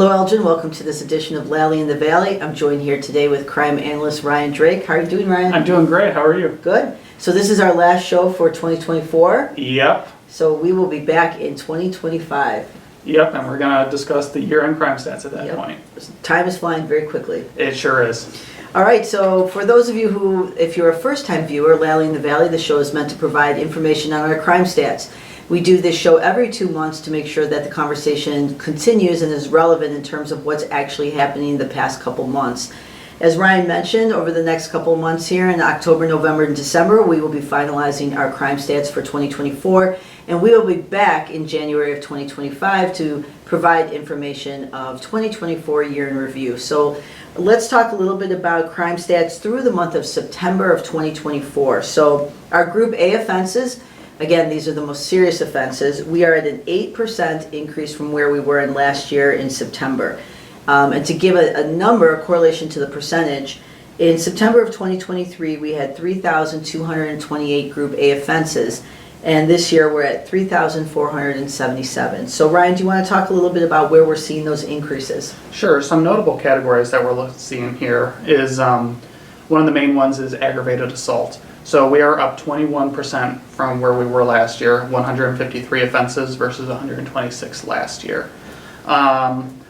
Hello, Elgin. Welcome to this edition of Lalley in the Valley. I'm joined here today with crime analyst Ryan Drake. How are you doing, Ryan? I'm doing great. How are you? Good. So this is our last show for 2024. Yep. So we will be back in 2025. Yep, and we're going to discuss the year-end crime stats at that point. Time is flying very quickly. It sure is. All right, so for those of you who, if you're a first-time viewer, Lalley in the Valley, the show is meant to provide information on our crime stats. We do this show every 2 months to make sure that the conversation continues and is relevant in terms of what's actually happening the past couple months. As Ryan mentioned, over the next couple months here in October, November, and December, we will be finalizing our crime stats for 2024, and we will be back in January of 2025 to provide information of 2024 year in review. So let's talk a little bit about crime stats through the month of September of 2024. So our Group A offenses, again, these are the most serious offenses. We are at an 8% increase from where we were in last year in September. And to give a number, a correlation to the percentage, in September of 2023, we had 3,228 Group A offenses. And this year, we're at 3,477. So, Ryan, do you want to talk a little bit about where we're seeing those increases? Sure. Some notable categories that we're seeing here is one of the main ones is aggravated assault. So we are up 21% from where we were last year, 153 offenses versus 126 last year.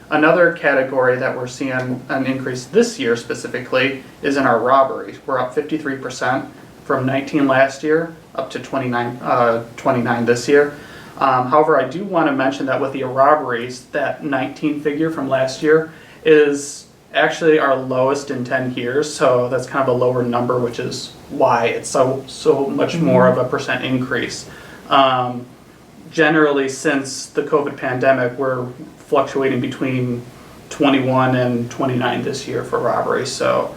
Another category that we're seeing an increase this year specifically is in our robberies. We're up 53% from 19 last year up to 29 this year. However, I do want to mention that with the robberies, that 19 figure from last year is actually our lowest in 10 years, so that's kind of a lower number, which is why it's so much more of a percent increase. Generally, since the COVID pandemic, we're fluctuating between 21 and 29 this year for robbery, so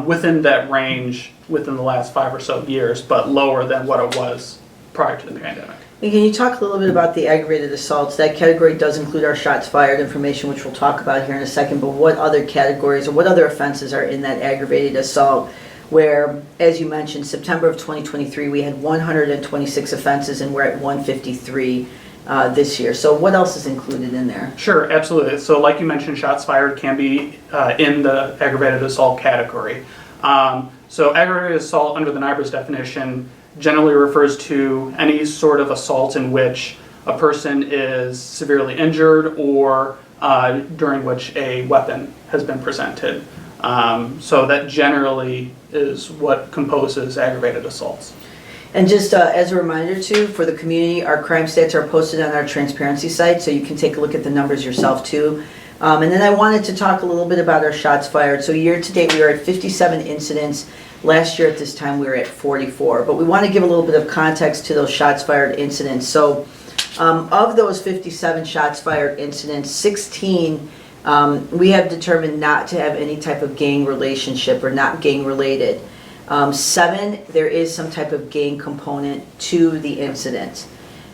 within that range within the last 5 or so years, but lower than what it was prior to the pandemic. And can you talk a little bit about the aggravated assaults? That category does include our shots fired information, which we'll talk about here in a second, but what other categories or what other offenses are in that aggravated assault where, as you mentioned, September of 2023, we had 126 offenses and we're at 153 this year. So what else is included in there? Sure, absolutely. So like you mentioned, shots fired can be in the aggravated assault category. So aggravated assault under the NIBRS definition generally refers to any sort of assault in which a person is severely injured or during which a weapon has been presented. So that generally is what composes aggravated assaults. And just as a reminder too, for the community, our crime stats are posted on our transparency site, so you can take a look at the numbers yourself too. And then I wanted to talk a little bit about our shots fired. So year to date, we are at 57 incidents. Last year at this time, we were at 44. But we want to give a little bit of context to those shots fired incidents. So of those 57 shots fired incidents, 16 we have determined not to have any type of gang relationship or not gang related. 7, there is some type of gang component to the incident.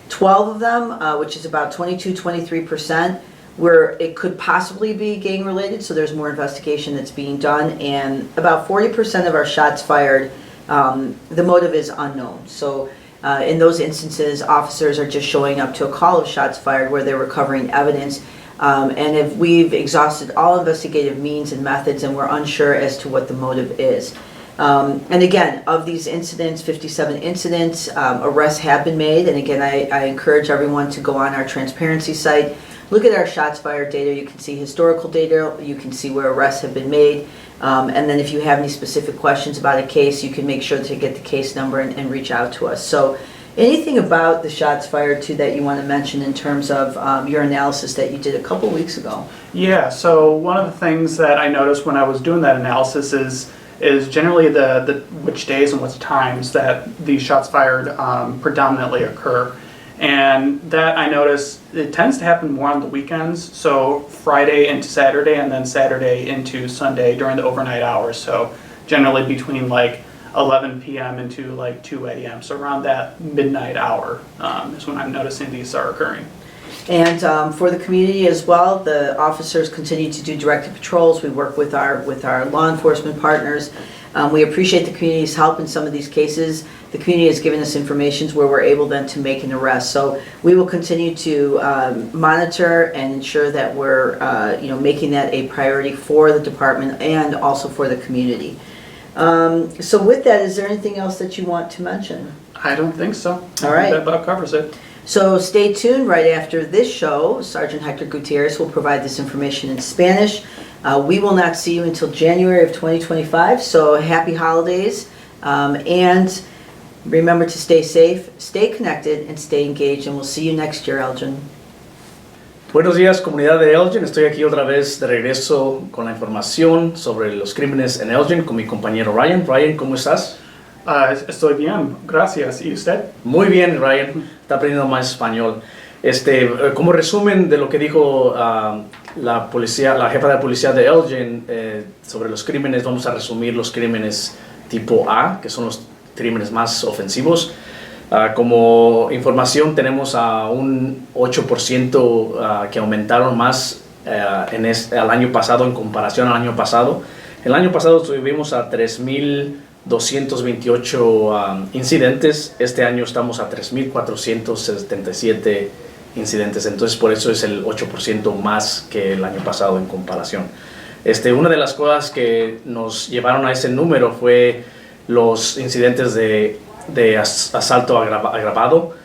12 of them, which is about 23%, where it could possibly be gang related, so there's more investigation that's being done, and about 40% of our shots fired, the motive is unknown. So in those instances, officers are just showing up to a call of shots fired where they're recovering evidence, and if we've exhausted all investigative means and methods and we're unsure as to what the motive is. And again, of these incidents, 57 incidents, arrests have been made, and again, I encourage everyone to go on our transparency site. Look at our shots fired data. You can see historical data. You can see where arrests have been made. And then if you have any specific questions about a case, you can make sure to get the case number and reach out to us. So anything about the shots fired too that you want to mention in terms of your analysis that you did a couple weeks ago? Yeah, so one of the things that I noticed when I was doing that analysis is generally the which days and which times that these shots fired predominantly occur. And that I notice it tends to happen more on the weekends, so Friday into Saturday and then Saturday into Sunday during the overnight hours. So generally between like 11 p.m. into like 2 a.m. So around that midnight hour is when I'm noticing these are occurring. And for the community as well, the officers continue to do directed patrols. We work with our law enforcement partners. We appreciate the community's help in some of these cases. The community has given us information where we're able then to make an arrest. So we will continue to monitor and ensure that we're making that a priority for the department and also for the community. So with that, is there anything else that you want to mention? I don't think so. All right. That about covers it. So stay tuned. Right after this show, Sergeant Hector Gutierrez will provide this information in Spanish. We will not see you until January of 2025, so happy holidays. And remember to stay safe, stay connected, and stay engaged, and we'll see you next year, Elgin. Buenos días, comunidad de Elgin. Estoy aquí otra vez de regreso con la información sobre los crímenes en Elgin con mi compañero Ryan. Ryan, ¿cómo estás? Estoy bien, gracias. ¿Y usted? Muy bien, Ryan. Está aprendiendo más español. Como resumen de lo que dijo la jefa de la policía de Elgin sobre los crímenes, vamos a resumir los crímenes tipo A, que son los crímenes más ofensivos. Como información tenemos a un 8% que aumentaron más al año pasado en comparación al año pasado. El año pasado tuvimos a 3,228 incidentes. Este año estamos a 3,477 incidentes. Entonces por eso es el 8% más que el año pasado en comparación. Una de las cosas que nos llevaron a ese número fue los incidentes de asalto agravado.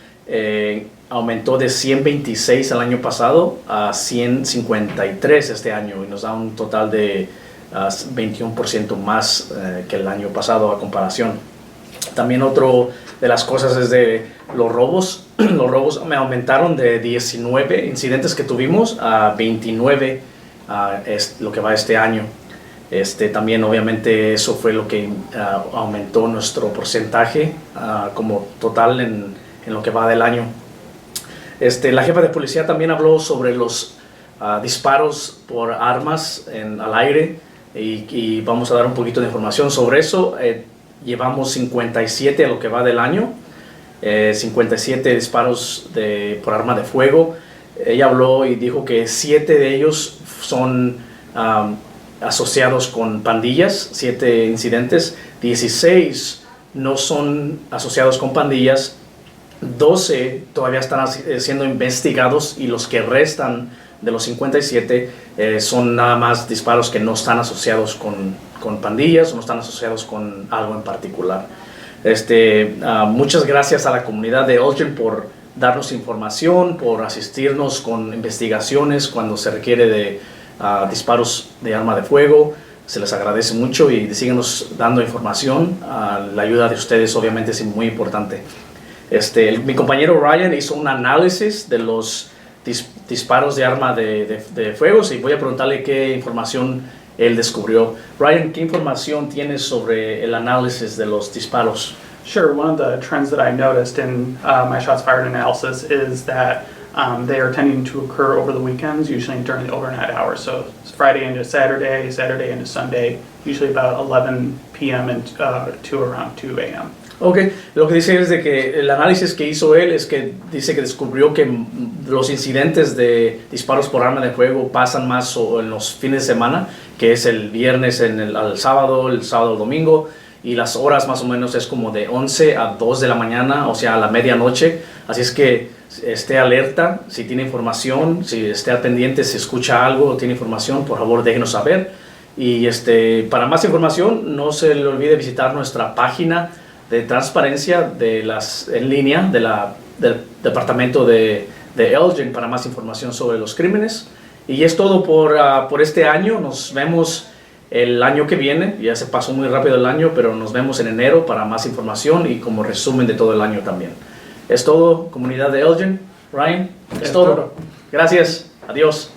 Aumentó de 126 el año pasado a 153 este año y nos da un total de 21% más que el año pasado a comparación. También otro de las cosas es de los robos. Los robos me aumentaron de 19 incidentes que tuvimos a 29 es lo que va este año. También obviamente eso fue lo que aumentó nuestro porcentaje como total en lo que va del año. La jefa de policía también habló sobre los disparos por armas al aire y vamos a dar un poquito de información sobre eso. Llevamos 57 a lo que va del año, 57 disparos por arma de fuego. Ella habló y dijo que 7 de ellos son asociados con pandillas, 7 incidentes, 16 no son asociados con pandillas, 12 todavía están siendo investigados y los que restan de los 57 son nada más disparos que no están asociados con pandillas o no están asociados con algo en particular. Muchas gracias a la comunidad de Elgin por darnos información, por asistirnos con investigaciones cuando se requiere de disparos de arma de fuego. Se les agradece mucho y síguenos dando información. La ayuda de ustedes obviamente es muy importante. Mi compañero Ryan hizo un análisis de los disparos de arma de fuego y voy a preguntarle qué información él descubrió. Ryan, ¿qué información tienes sobre el análisis de los disparos? Sure. One of the trends that I noticed in my shots fired analysis is that they are tending to occur over the weekends, usually during the overnight hours. So it's Friday into Saturday, Saturday into Sunday, usually about 11 p.m. and to around 2 a.m. Ok, lo que dice es de que el análisis que hizo él es que dice que descubrió que los incidentes de disparos por arma de fuego pasan más en los fines de semana, que es el viernes al sábado, el sábado al domingo, y las horas más o menos es como de 11 a 2 de la mañana, o sea, a la medianoche. Así es que esté alerta, si tiene información, si esté al pendiente, si escucha algo o tiene información, por favor déjenos saber. Y para más información, no se le olvide visitar nuestra página de transparencia en línea del departamento de Elgin para más información sobre los crímenes. Y es todo por este año. Nos vemos el año que viene. Ya se pasó muy rápido el año, pero nos vemos en enero para más información y como resumen de todo el año también. Es todo, comunidad de Elgin. Ryan, es todo. Gracias. Adiós.